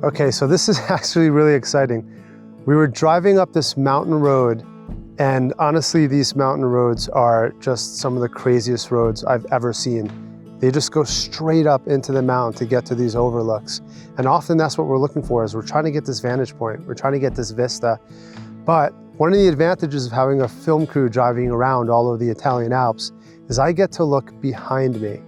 Okay, so this is actually really exciting. We were driving up this mountain road, and honestly, these mountain roads are just some of the craziest roads I've ever seen. They just go straight up into the mountain to get to these overlooks. And often that's what we're looking for, is we're trying to get this vantage point. We're trying to get this vista. But one of the advantages of having a film crew driving around all over the Italian Alps is I get to look behind me.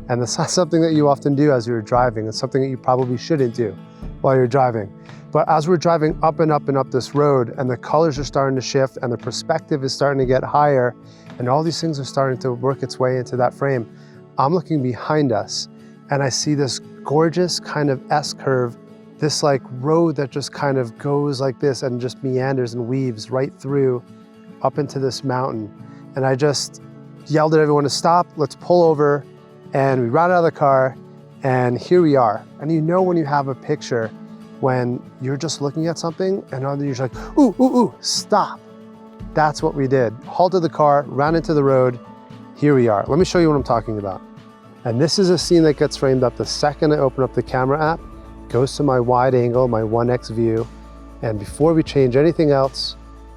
And that's not something that you often do as you're driving. It's something that you probably shouldn't do while you're driving. But as we're driving up and up and up this road, and the colors are starting to shift and the perspective is starting to get higher, and all these things are starting to work its way into that frame, I'm looking behind us and I see this gorgeous kind of S-curve, this like road that just kind of goes like this and just meanders and weaves right through up into this mountain. And I just yelled at everyone to stop, let's pull over. And we ran out of the car, and here we are. And you know when you have a picture, when you're just looking at something and then you're like, ooh, ooh, ooh, stop. That's what we did. Halted the car, ran into the road. Here we are. Let me show you what I'm talking about. And this is a scene that gets framed up the second I open up the camera app, goes to my wide angle, my 1X view. And before we change anything else,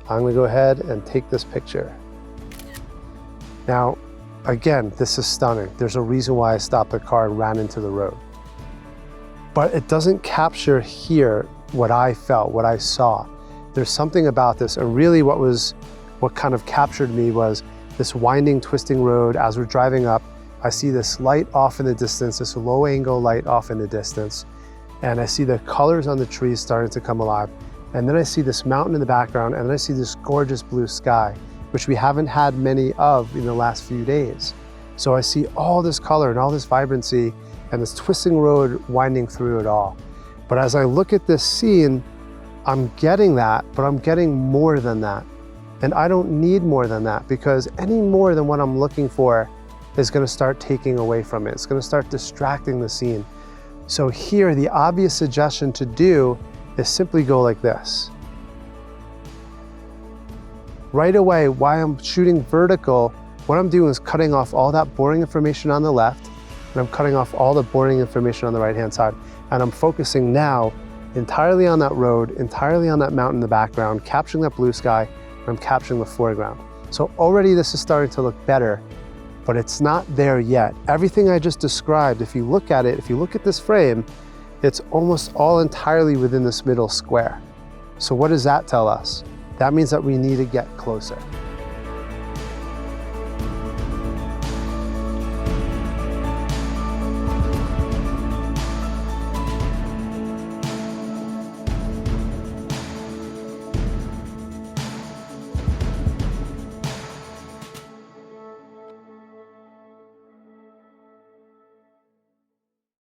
I'm gonna go ahead and take this picture. Now, again, this is stunning. There's a reason why I stopped the car and ran into the road. But it doesn't capture here what I felt, what I saw. There's something about this, and really what kind of captured me was this winding, twisting road. As we're driving up, I see this light off in the distance, this low angle light off in the distance, and I see the colors on the trees starting to come alive. And then I see this mountain in the background, and then I see this gorgeous blue sky, which we haven't had many of in the last few days. So I see all this color and all this vibrancy and this twisting road winding through it all. But as I look at this scene, I'm getting that, but I'm getting more than that. And I don't need more than that, because any more than what I'm looking for is gonna start taking away from it. It's gonna start distracting the scene. So here, the obvious suggestion to do is simply go like this. Right away, while I'm shooting vertical, what I'm doing is cutting off all that boring information on the left, and I'm cutting off all the boring information on the right-hand side. And I'm focusing now entirely on that road, entirely on that mountain in the background, capturing that blue sky, and I'm capturing the foreground. So already this is starting to look better, but it's not there yet. Everything I just described, if you look at it, if you look at this frame, it's almost all entirely within this middle square. So what does that tell us? That means that we need to get closer.